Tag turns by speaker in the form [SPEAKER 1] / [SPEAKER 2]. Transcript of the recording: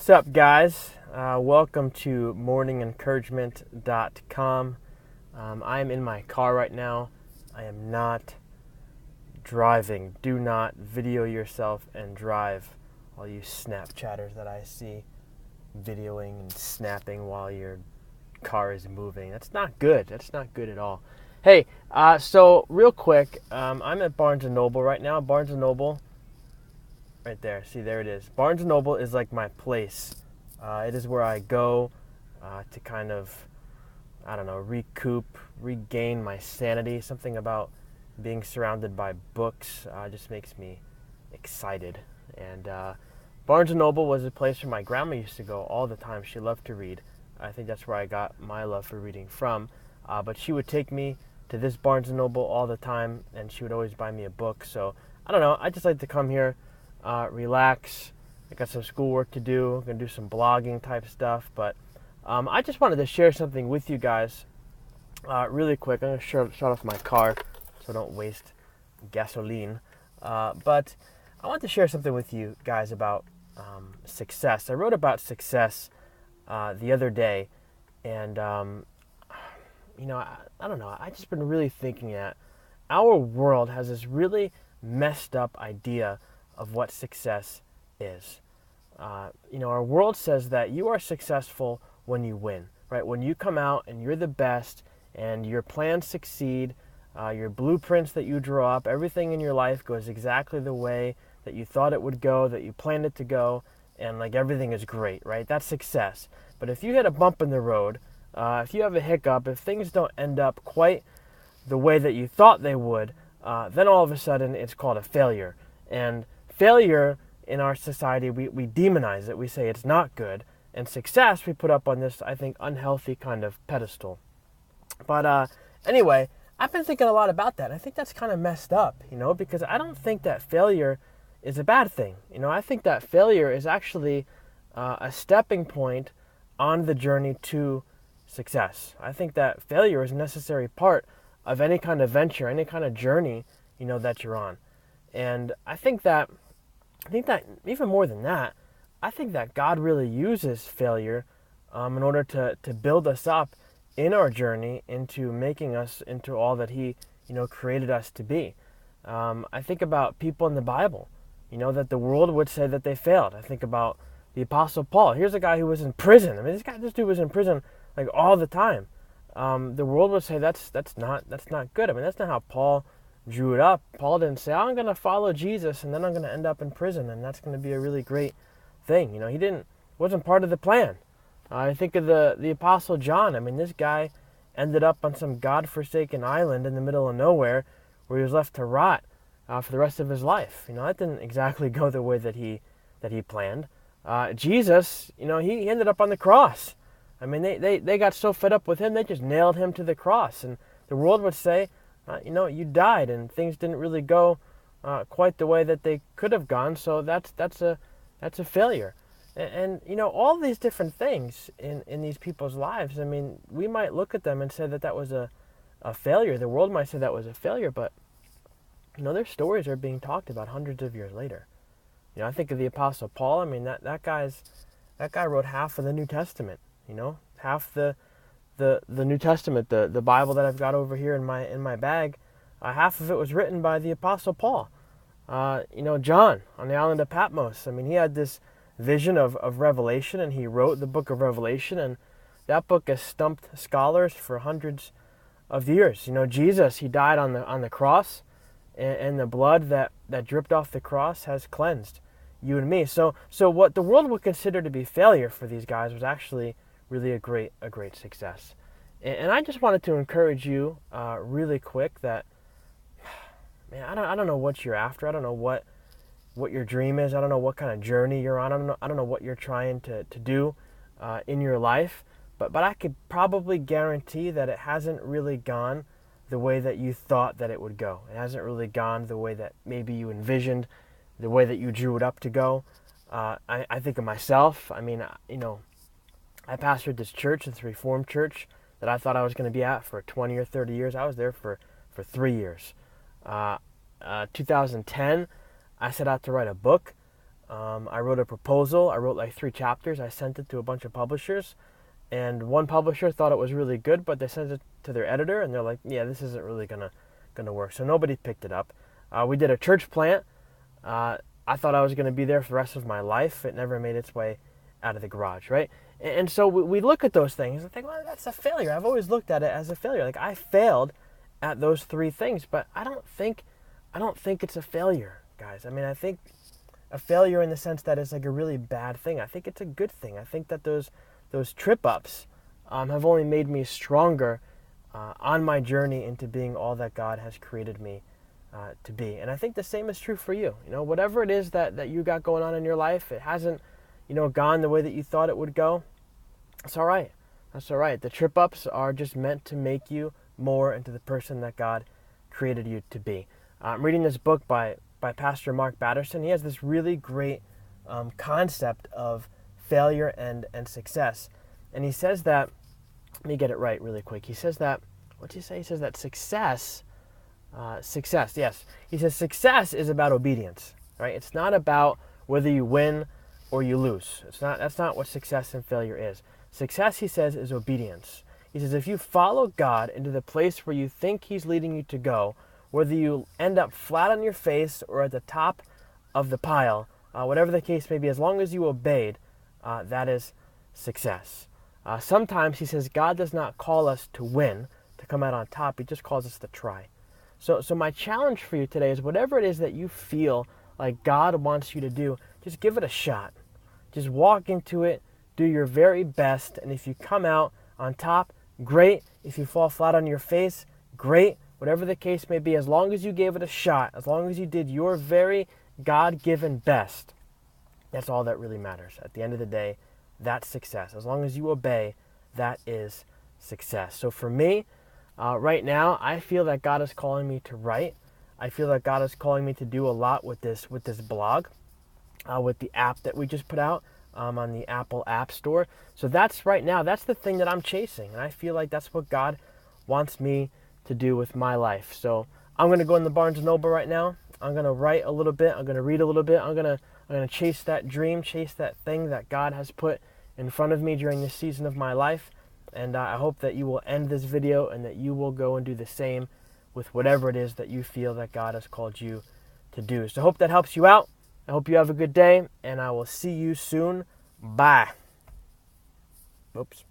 [SPEAKER 1] What's up, guys? Welcome to morningencouragement.com. I am in my car right now. I am not driving. Do not video yourself and drive. All you Snapchatters that I see videoing and snapping while your car is moving. That's not good. That's not good at all. Hey, so real quick, I'm at Barnes & Noble right now. Barnes & Noble, right there. See, there it is. Barnes & Noble is like my place. It is where I go to kind of, regain my sanity. Something about being surrounded by books just makes me excited. And Barnes & Noble was a place where my grandma used to go all the time. She loved to read. I think that's where I got my love for reading from. But she would take me to this Barnes & Noble all the time, and she would always buy me a book. So, I don't know. I just like to come here, relax. I got some schoolwork to do. I'm going to do some blogging type stuff. But I just wanted to share something with you guys really quick. I'm going to shut off my car so I don't waste gasoline. But I want to share something with you guys about success. I wrote about success the other day. And, I don't know. I've just been really thinking that our world has this really messed up idea of what success is. Our world says that you are successful when you win, right? When you come out and you're the best and your plans succeed, your blueprints that you draw up, everything in your life goes exactly the way that you thought it would go, that you planned it to go, and like everything is great, right? That's success. But if you hit a bump in the road, if you have a hiccup, if things don't end up quite the way that you thought they would, then all of a sudden it's called a failure. And failure in our society, we demonize it. We say it's not good. And success we put up on this, I think, unhealthy kind of pedestal. But anyway, I've been thinking a lot about that. I think that's kind of messed up, because I don't think that failure is a bad thing. I think that failure is actually a stepping point on the journey to success. I think that failure is a necessary part of any kind of venture, any kind of journey, that you're on. And I think that even more than that, I think that God really uses failure in order to build us up in our journey into making us into all that He, created us to be. I think about people in the Bible, that the world would say that they failed. I think about the Apostle Paul. Here's a guy who was in prison. I mean, this dude was in prison like all the time. The world would say that's not good. I mean, that's not how Paul drew it up. Paul didn't say, I'm going to follow Jesus and then I'm going to end up in prison and that's going to be a really great thing. He wasn't part of the plan. I think of the Apostle John. I mean, this guy ended up on some godforsaken island in the middle of nowhere where he was left to rot for the rest of his life. That didn't exactly go the way that he planned. Jesus, he ended up on the cross. I mean, they got so fed up with him, they just nailed him to the cross. And the world would say, you died and things didn't really go quite the way that they could have gone, so that's a failure. And all these different things in these people's lives, I mean, we might look at them and say that was a failure. The world might say that was a failure, but, their stories are being talked about hundreds of years later. I think of the Apostle Paul. I mean, that guy wrote half of the New Testament, half the New Testament, the Bible that I've got over here in my bag, half of it was written by the Apostle Paul. John on the island of Patmos. I mean, he had this vision of Revelation, and he wrote the book of Revelation, and that book has stumped scholars for hundreds of years. Jesus, he died on the cross, and the blood that dripped off the cross has cleansed you and me. So what the world would consider to be failure for these guys was actually really a great success. And I just wanted to encourage you really quick that, man, I don't know what you're after. I don't know what your dream is. I don't know what kind of journey you're on. I don't know what you're trying to do in your life. But I could probably guarantee that it hasn't really gone the way that you thought that it would go. It hasn't really gone the way that maybe you envisioned, the way that you drew it up to go. I think of myself. I mean, I pastored this church, this Reformed church, that I thought I was going to be at for 20 or 30 years. I was there for 3 years. 2010, I set out to write a book. I wrote a proposal. I wrote like 3 chapters. I sent it to a bunch of publishers. And one publisher thought it was really good, but they sent it to their editor, and they're like, yeah, this isn't really gonna work. So nobody picked it up. We did a church plant. I thought I was going to be there for the rest of my life. It never made its way out of the garage, right? And so we look at those things and think, well, that's a failure. I've always looked at it as a failure. Like, I failed at those 3 things, but I don't think it's a failure, guys. I mean, I think a failure in the sense that it's like a really bad thing. I think it's a good thing. I think that those trip-ups have only made me stronger on my journey into being all that God has created me to be. And I think the same is true for you. You know, whatever it is that you got going on in your life, it hasn't, gone the way that you thought it would go. That's all right. That's all right. The trip-ups are just meant to make you more into the person that God created you to be. I'm reading this book by Pastor Mark Batterson. He has this really great concept of failure and success. And he says that, let me get it right really quick. He says that, what's he say? He says that success, yes. He says success is about obedience, right? It's not about whether you win or you lose. That's not what success and failure is. Success, he says, is obedience. He says if you follow God into the place where you think he's leading you to go, whether you end up flat on your face or at the top of the pile, whatever the case may be, as long as you obeyed, that is success. Sometimes, he says, God does not call us to win, to come out on top. He just calls us to try. So my challenge for you today is whatever it is that you feel like God wants you to do, just give it a shot. Just walk into it, do your very best, and if you come out on top, great. If you fall flat on your face, great. Whatever the case may be, as long as you gave it a shot, as long as you did your very God-given best, that's all that really matters. At the end of the day, that's success. As long as you obey, that is success. So for me, right now, I feel that God is calling me to write. I feel that God is calling me to do a lot with this blog, with the app that we just put out on the Apple App Store. So that's right now, that's the thing that I'm chasing. And I feel like that's what God wants me to do with my life. So I'm going to go in the Barnes & Noble right now. I'm going to write a little bit. I'm going to read a little bit. I'm going to chase that dream, chase that thing that God has put in front of me during this season of my life. And I hope that you will end this video and that you will go and do the same with whatever it is that you feel that God has called you to do. So I hope that helps you out. I hope you have a good day, and I will see you soon. Bye. Oops.